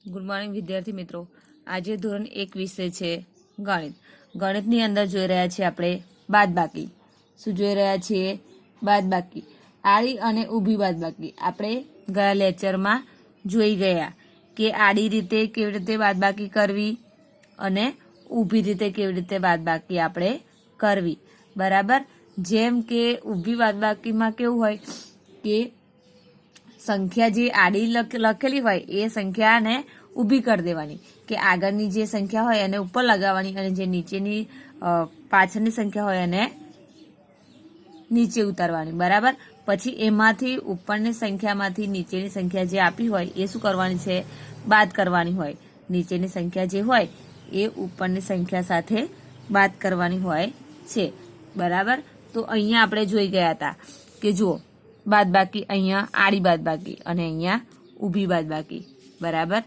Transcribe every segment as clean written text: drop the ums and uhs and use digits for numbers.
Good morning વિદ્યાર્થી મિત્રો। આજે ધોરણ 1 વિષય છે ગણિત। ગણિતની અંદર જોઈ રહ્યા છીએ આપણે બાદબાકી। શું જોઈ રહ્યા છીએ? બાદબાકી, આડી અને ઊભી બાદબાકી। આપણે ગયા લેક્ચરમાં જોઈ ગયા કે આડી રીતે કેવી રીતે બાદબાકી કરવી અને ઊભી રીતે કેવી રીતે બાદબાકી આપણે કરવી, બરાબર। જેમ કે ઊભી બાદબાકીમાં કેવું હોય કે संख्या जे आड़ी लखेली होय ए संख्या ने ऊभी कर देवानी के आगळनी जे संख्या होय एने ऊपर लगावानी अने जे नीचेनी पाछळनी संख्या होय एने नीचे उतारवानी, बराबर। पछी एमांथी उपरनी संख्यामांथी नीचेनी संख्या जे आपी होय ए शुं करवानी छे? बाद करवानी होय। नीचेनी संख्या जे होय ए उपरनी संख्या साथे बाद करवानी होय छे, बराबर। तो अहींया आपणे जोई गया हता के जुओ बादबाकी अहींया आड़ी बादबाकी अने अहींया ऊभी बादबाकी, बराबर।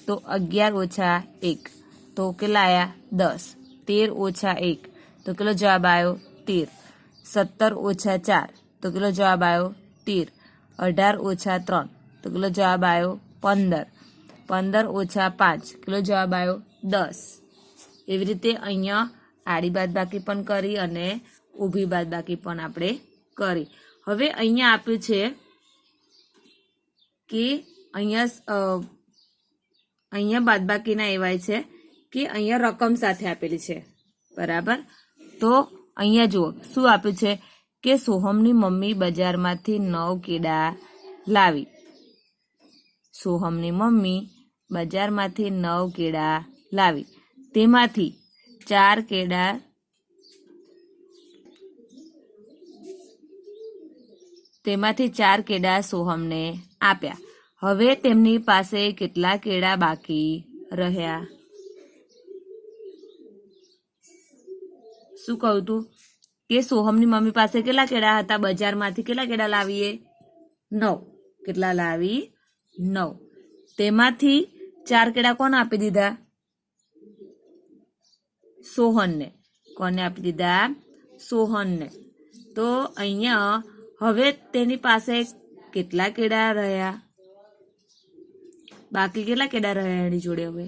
तो 11 ओछा 1 तो केटला आया? 10। 13 ओछा 1 तो केटलो जवाब आयो? 13। 17 ओछा 4 तो केटलो जवाब आयो? 13। 18 ओछा 3 तो केटलो जवाब आयो? 15। 15 ओछा 5 केटलो जवाब आयो? 10। एवी रीते अहींया आड़ी बादबाकी पण करी अने ऊभी बादबाकी पण आपणे करी। હવે અહીંયા આપ્યું છે કે અહીંયા બાદબાકીના એવાય છે કે અહીંયા રકમ સાથે આપેલી છે, બરાબર। તો અહીંયા જુઓ શું આપ્યું છે કે સોહમની મમ્મી બજારમાંથી 9 કેળા લાવી। સોહમની મમ્મી બજારમાંથી 9 કેળા લાવી, તેમાંથી 4 કેળા सोहमने आप्या। हवे तेमनी पासे केटला केळा बाकी रह्या? शुं कहूं तू के सोहमनी मम्मी पासे केटला केळा हता? बजारमांथी केटला केळा लावीए? 9। केटला लावी? 9। तेमांथी 4 केळा कोण आपी दीधा? सोहनने। कोने आपी दीधा? सोहनने। तो अहींया હવે તેની પાસે કેટલા કેળા રહ્યા? બાકી કેટલા કેળા રહ્યા એની જોડે? હવે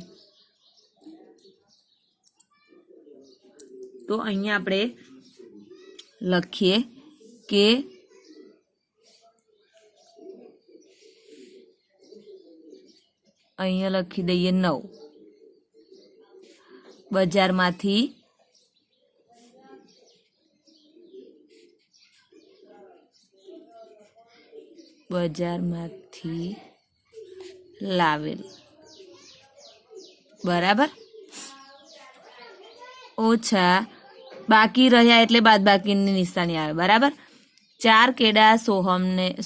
તો અહીંયા આપણે લખીએ કે અહીંયા લખી દઈએ 9। બજારમાંથી लावेल, बराबर। ओछा बाकी रह्या एटले बादबाकीनी निशानी आवे, बराबर। 4 केळा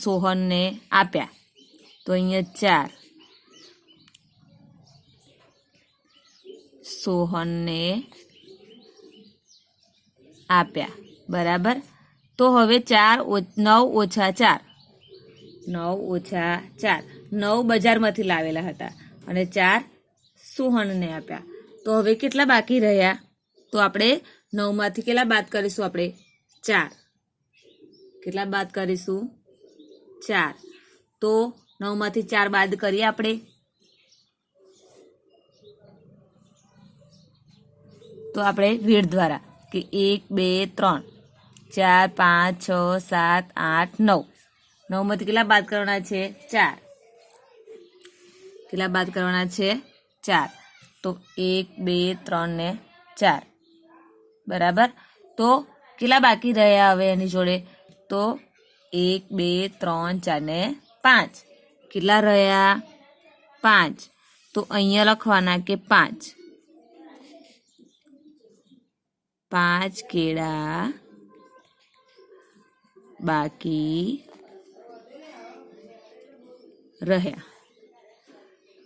सोहनने आप्या तो अहींया 4 सोहनने आप्या, बराबर। तो हवे 9 ओछा 4 9 ओछा 4 9 बजारमांथी लावेला हता अने 4 सोहनने आप्या। तो हवे केटला बाकी रह्या? तो आपणे 9 मांथी केटला बाद करीशुं? आपणे 4। केटला बाद करीशुं? 4। तो 9 मांथी 4 बाद करीए आपणे। तो आपणे वीर द्वारा के 1 2 3 4 5 6 7 8 9 9 मांथी केटला बाद करवाना छे? 4। केटला बाद करवाना छे? 4। तो 1 2 3 ने 4, बराबर। तो केटला बाकी रह्या हवे एनी जोड़े? तो 1 2 3 4 ने 5 केटला रह्या? 5। तो अहींया लखवाना के 5 केळा बाकी रह्या,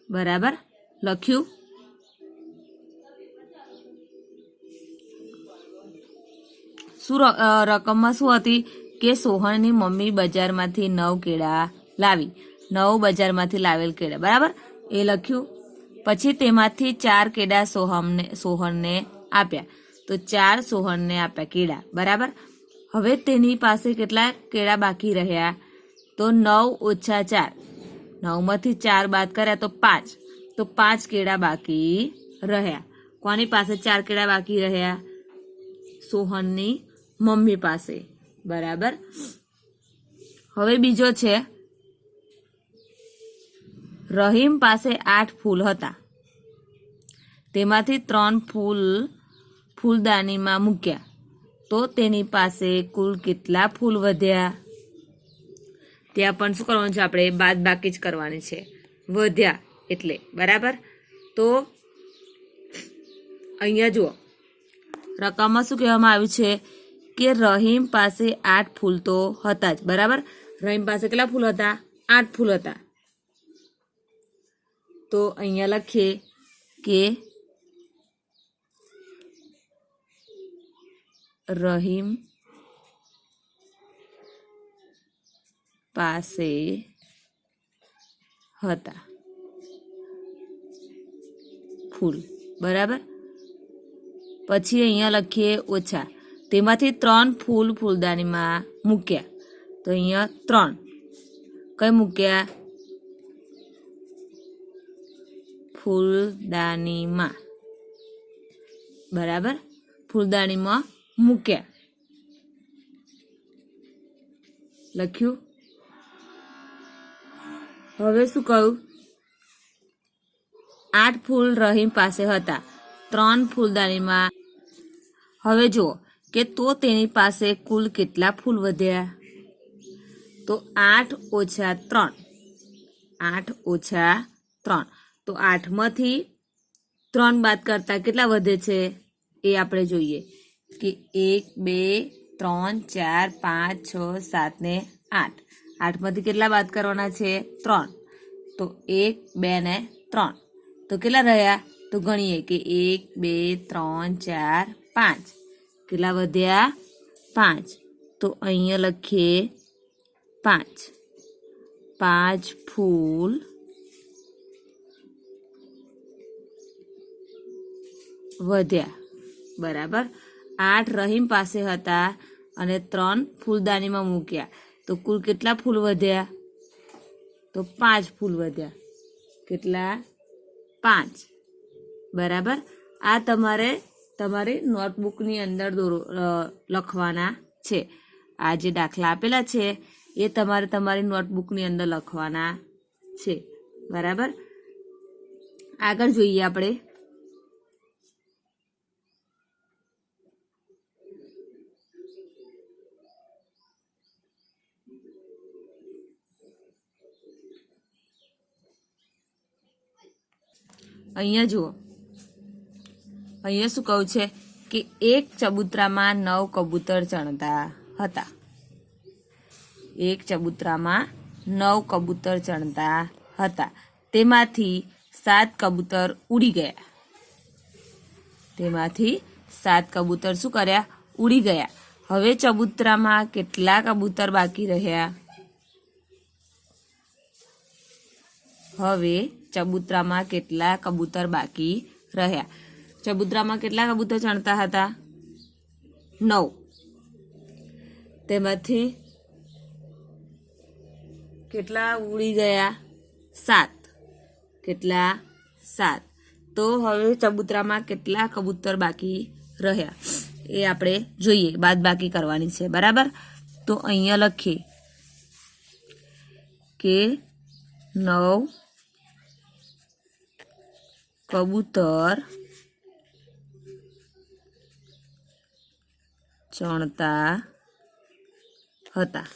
बराबर। लख्યું? શું રકમમાં શું હતી કે સોહનની મમ્મી બજારમાંથી 9 કેળા લાવી। 9 બજારમાંથી લાવેલ કેળા, બરાબર, એ લખ્યું। પછી તેમાંથી 4 કેળા સોહનને આપ્યા તો 4 સોહનને આપ્યા કેળા, બરાબર। હવે તેની પાસે કેટલા કેળા બાકી રહ્યા? તો 9 ઓછા 4 9 मांथी 4 बाद कर्या तो 5 તો 5 કેળા બાકી રહ્યા. કોની પાસે 4 કેળા બાકી રહ્યા? સોહનની મમ્મી પાસે. બરાબર. હવે બીજો છે, રહીમ પાસે 8 ફૂલ હતા, તેમાંથી 3 ફૂલ ફૂલદાનીમાં મૂક્યા, તો તેની પાસે કુલ કેટલા ફૂલ વધ્યા? ત્યાં પણ શું કરવાનું છે? આપણે બાદબાકી જ કરવાની છે, વધ્યા એટલે. બરાબર. તો અહીંયા જુઓ, રકમમાં શું કહેવામાં આવ્યું છે કે રહીમ પાસે 8 ફૂલ તો હતા જ. બરાબર. રહીમ પાસે કેટલા ફૂલ હતા? 8 ફૂલ હતા. તો અહીંયા લખીએ કે રહીમ પાસે હતા ફૂલ. બરાબર. પછી અહીંયા લખીએ ઓછા, તેમાંથી 3 ફૂલ ફૂલદાનીમાં મૂક્યા, તો અહીંયા 3 કઈ મૂક્યા? ફૂલદાનીમાં. બરાબર. ફૂલદાનીમાં મૂક્યા. લખ્યું. હવે શું કહ્યું? 8 ફૂલ રહીમ પાસે હતા, 3 ફૂલદાનીમાં. હવે જુઓ કે તો તેની પાસે કુલ કેટલા ફૂલ વધ્યા? તો 8 ઓછા 3. 8 ઓછા 3. તો 8માંથી 3 બાદ કરતા કેટલા વધે છે એ આપણે જોઈએ કે 1 2 3 4 5 6 7 ને 8. 8માંથી કેટલા બાદ કરવાના છે? 3. તો 1 2 ને 3. તો કેટલા રહ્યા? તો ગણીએ કે 1 2 3 4 5. કેટલા વધ્યા? 5. તો અહીંયા લખીએ 5. 5 ફૂલ વધ્યા. બરાબર. 8 રહીમ પાસે હતા અને 3 ફૂલદાનીમાં મૂક્યા, તો કુલ કેટલા ફૂલ વધ્યા? તો 5 ફૂલ વધ્યા. કેટલા? 5. બરાબર. આ તમારે તમારી નોટબુકની અંદર લખવાના છે. આ જે દાખલા આપેલા છે એ તમારે તમારી નોટબુકની અંદર લખવાના છે. બરાબર. આગળ જોઈએ આપણે. અહીંયા જુઓ, અહીંયા શું કહ્યું છે કે એક ચબૂતરામાં 9 કબૂતર ચણતા હતા. એક ચબૂતરામાં 9 કબૂતર ચણતા હતા, તેમાંથી 7 કબૂતર ઉડી ગયા. તેમાંથી 7 કબૂતર શું કર્યા? ઉડી ગયા. હવે ચબૂતરામાં કેટલા કબૂતર બાકી રહ્યા? હવે ચબૂતરામાં કેટલા કબૂતર બાકી રહ્યા? ચબૂતરામાં કેટલા કબૂતર ચણતા હતા? 9. તેમાંથી કેટલા ઉડી ગયા? 7. કેટલા? 7. તો હવે ચબૂતરામાં કેટલા કબૂતર બાકી રહ્યા એ આપણે જોઈએ. બાદબાકી કરવાની છે. બરાબર. તો અહીંયા લખીએ કે 9 કબૂતર ચણતા હતા.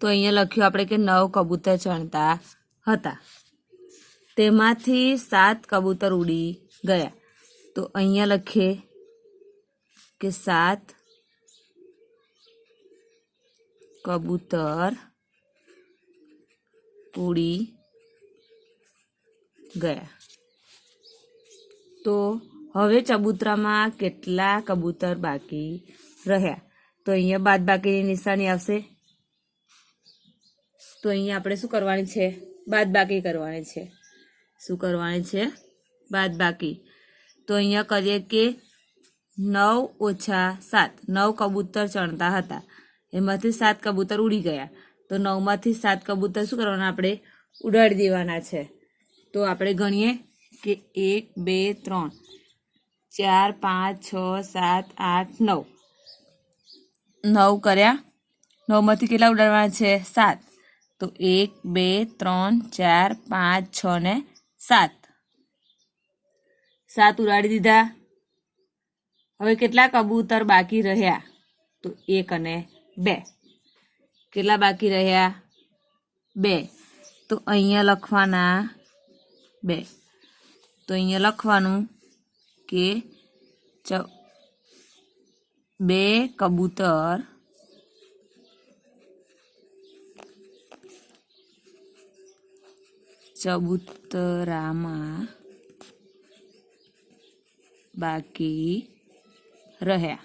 તો અહીંયા લખ્યું આપણે કે 9 કબૂતર ચણતા હતા, તેમાંથી 7 કબૂતર ઉડી ગયા. તો અહીંયા લખીએ કે 7 કબૂતર ઉડી ગયા. તો હવે ચબૂતરામાં કેટલા કબૂતર બાકી રહ્યા? તો અહીંયા બાદબાકીની નિશાની આવશે. તો અહીંયા આપણે શું કરવાની છે? બાદબાકી કરવાની છે. શું કરવાની છે? બાદબાકી. તો અહીંયા કરીએ કે 9 ઓછા 7. 9 કબૂતર ચણતા હતા, એમાંથી 7 કબૂતર ઉડી ગયા, તો 9માંથી 7 કબૂતર શું કરવાના આપણે ઉડાડી દેવાના છે. તો આપણે ગણીએ કે 1 2 3 4 5 6 7 8 9 9 કર્યા. 9માંથી કેટલા ઉડાડવાના છે 7. તો 1 2 3 4 5 6 ને 7 ઉડાડી દીધા. હવે કેટલા કબૂતર બાકી રહ્યા? તો 1 અને 2. કેટલા બાકી રહ્યા? 2. તો અહીંયા લખવાના 2. તો અહીંયા લખવાનું કે 2 કબૂતર ચબૂતરામાં બાકી રહ્યા.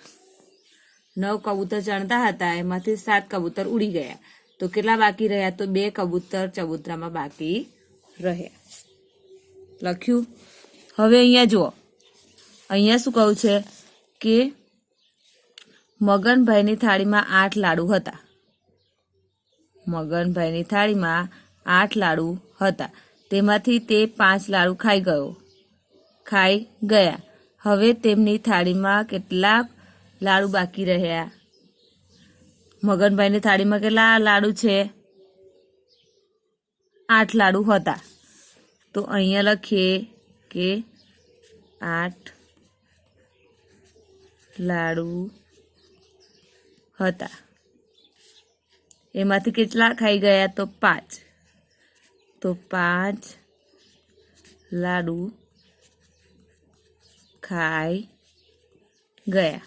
9 કબૂતર ચણતા હતા, એમાંથી 7 કબૂતર ઉડી ગયા. તો કેટલા બાકી રહ્યા? તો 2 કબૂતર ચબૂતરામાં બાકી રહ્યા. લખ્યું. હવે અહીંયા જુઓ, અહીંયા શું કહું છે કે મગનભાઈની થાળીમાં 8 લાડુ હતા. મગનભાઈની થાળીમાં 8 લાડુ હતા. તેમાંથી તે 5 લાડુ ખાઈ ગયા. હવે તેમની થાળીમાં કેટલા લાડુ બાકી રહ્યા? મગનભાઈની થાળીમાં કેટલા લાડુ છે? 8 લાડુ હતા. તો અહીંયા લખીએ કે 8 લાડુ હતા. એમાંથી કેટલા ખાઈ ગયા? તો 5. તો 5 લાડુ ખાઈ ગયા.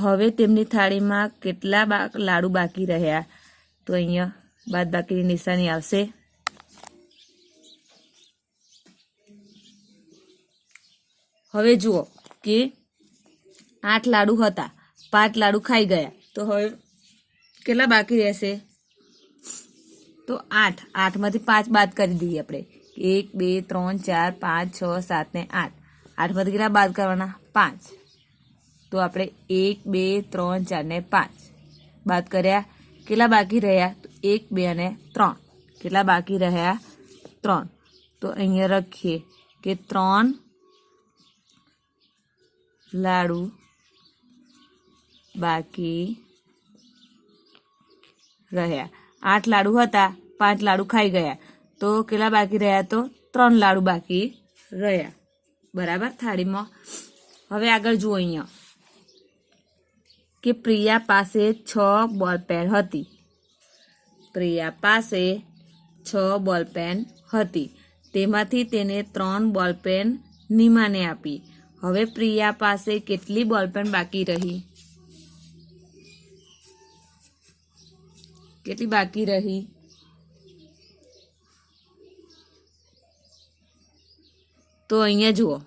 હવે તેમની થાળીમાં કેટલા લાડુ બાકી રહ્યા? તો અહીંયા બાદબાકીની નિશાની આવશે. હવે જુઓ કે 8 લાડુ હતા, 5 લાડુ ખાઈ ગયા. તો હવે કેટલા બાકી રહેશે? તો 8. 8માંથી 5 બાદ કરી દઈએ આપણે. 1 2 3 4 5 6 7 ને 8. 8માંથી કેટલા બાદ કરવાના? 5. તો આપણે 1 2 3 4 ને 5 બાદ કર્યા. કેટલા બાકી રહ્યા? તો 1 2 અને 3. કેટલા બાકી રહ્યા? 3. તો અહીંયા લખીએ કે 3 લાડુ બાકી રહ્યા. 8 લાડુ હતા, 5 લાડુ ખાઈ ગયા. તો કેટલા બાકી રહ્યા? તો 3 લાડુ બાકી રહ્યા. બરાબર, થાળીમાં. હવે આગળ જુઓ અહીંયા કે પ્રિયા પાસે 6 બોલપેન હતી. પ્રિયા પાસે 6 બોલપેન હતી. તેમાંથી તેને 3 બોલપેન નીમાને આપી. હવે પ્રિયા પાસે કેટલી બોલપેન બાકી રહી? કેટલી બાકી રહી? તો અહીંયા જુઓ,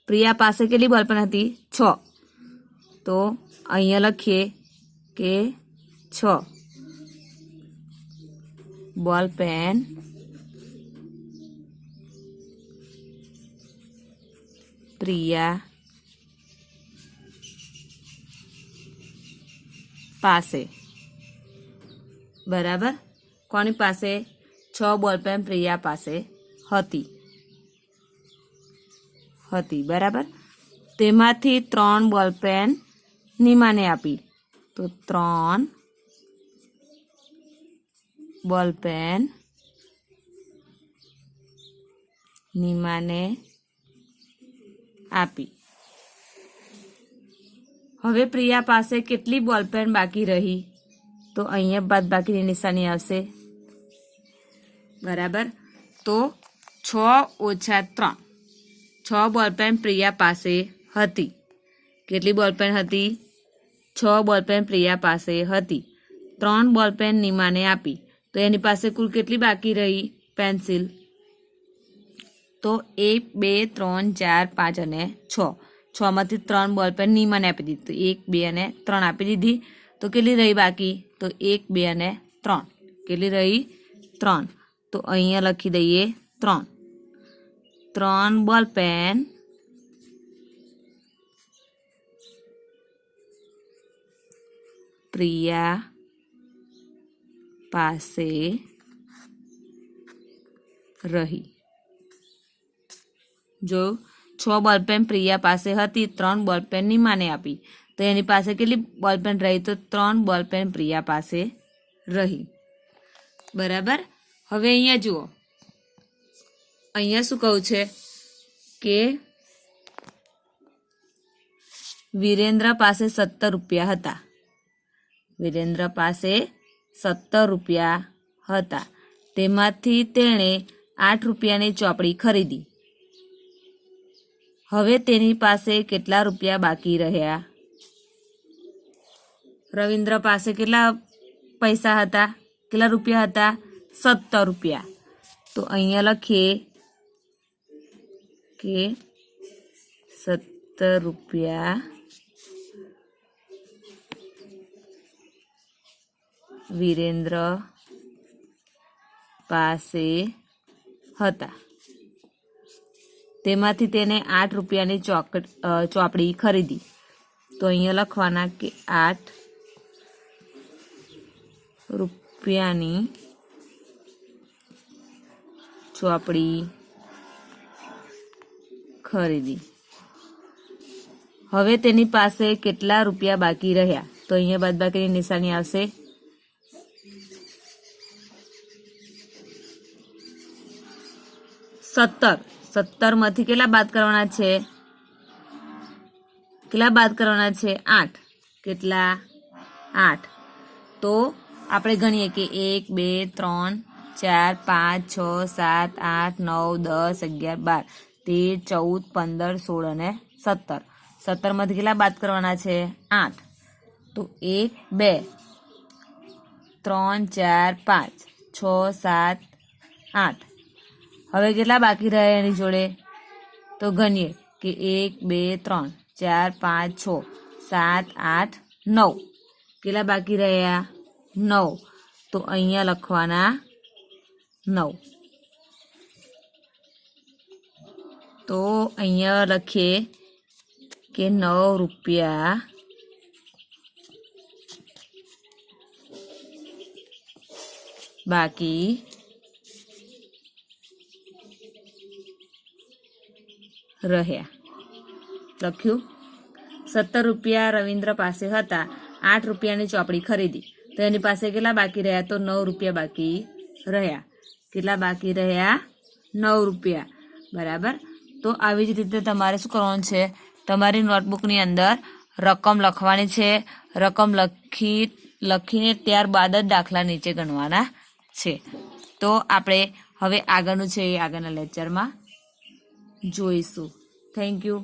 પ્રિયા પાસે કેટલી બોલપેન હતી? 6. તો અહીંયા લખીએ કે 6 બોલપેન પ્રિયા પાસે. બરાબર, કોની પાસે? 6 બોલપેન પ્રિયા પાસે હતી. બરાબર. તેમાંથી 3 બોલપેન નીમાને આપી. તો 3 બોલપેન નીમાને આપી. હવે પ્રિયા પાસે કેટલી બોલપેન બાકી રહી? તો અહીંયા બાદબાકીની નિશાની આવશે. બરાબર. તો 6 ઓછા 3. 6 બોલપેન પ્રિયા પાસે હતી. કેટલી બોલપેન હતી? 6 બોલપેન પ્રિયા પાસે હતી. 3 બોલપેન નીમાને આપી. તો એની પાસે કુલ કેટલી બાકી રહી પેન્સિલ? તો 1 2 3 4 5 અને 6. 6માંથી 3 બોલપેન નીમાને આપી દીધી. તો 1 2 અને 3 આપી દીધી. તો કેટલી રહી બાકી? તો 1 2 અને 3. કેટલી રહી? 3. તો અહીંયા લખી દઈએ 3. 3 બોલપેન પ્રિયા પાસે રહી. જો 6 બોલપેન પ્રિયા પાસે હતી, 3 બોલપેન નિમાને આપી, તો એની પાસે કેટલી બોલપેન રહી? તો 3 બોલપેન પ્રિયા પાસે રહી. બરાબર. હવે અહીંયા જુઓ, અહીંયા શું કહું છે કે વિરેન્દ્ર પાસે 17 રૂપિયા હતા. વિરેન્દ્ર પાસે 17 રૂપિયા હતા. તેમાંથી તેણે 8 રૂપિયાની ચોપડી ખરીદી. હવે તેની પાસે કેટલા રૂપિયા બાકી રહ્યા? રવિન્દ્ર પાસે કેટલા પૈસા હતા? કેટલા રૂપિયા હતા? 17 રૂપિયા. તો અહીંયા લખીએ કે 17 રૂપિયા વિરેન્દ્ર પાસે હતા. તેમાંથી તેને 8 રૂપિયાની ચોપડી ખરીદી. તો અહીંયા લખવાના કે 8 રૂપિયાની ચોપડી ખરીદી. હવે તેની પાસે કેટલા રૂપિયા બાકી રહ્યા? તો અહીંયા બાદબાકીની નિશાની આવશે. 17 માંથી કેટલા બાદ કરવાના છે? કેટલા બાદ કરવાના છે? 8. કેટલા? 8. તો આપણે ગણીએ કે 1 2 3 4 5 6 7 8 9 10 11 12 13 14 15 16 અને 17. 17 માંથી કેટલા બાદ કરવાના છે? 8. તો 1 2 3 4 5 6 7 8. હવે કેટલા બાકી રહ્યા એની જોડે? તો ગણીએ કે 1 2 3 4 5 6 7 8 9. કેટલા બાકી રહ્યા? 9. તો અહીંયા લખવાના 9. તો અહીંયા લખીએ કે 9 રૂપિયા બાકી રહ્યા. લખ્યું. 17 રૂપિયા રવિન્દ્ર પાસે હતા. 8 રૂપિયાની ચોપડી ખરીદી. તો એની પાસે કેટલા બાકી રહ્યા? તો 9 રૂપિયા બાકી રહ્યા. કેટલા બાકી રહ્યા? 9 રૂપિયા. બરાબર. તો આવી જ રીતે તમારે શું કરવાનું છે? તમારી નોટબુકની અંદર રકમ લખવાની છે. રકમ લખીને ત્યારબાદ જ દાખલા નીચે ગણવાના છે. તો આપણે હવે આગળનું છે એ આગળના લેક્ચરમાં જોઈશું. Thank you.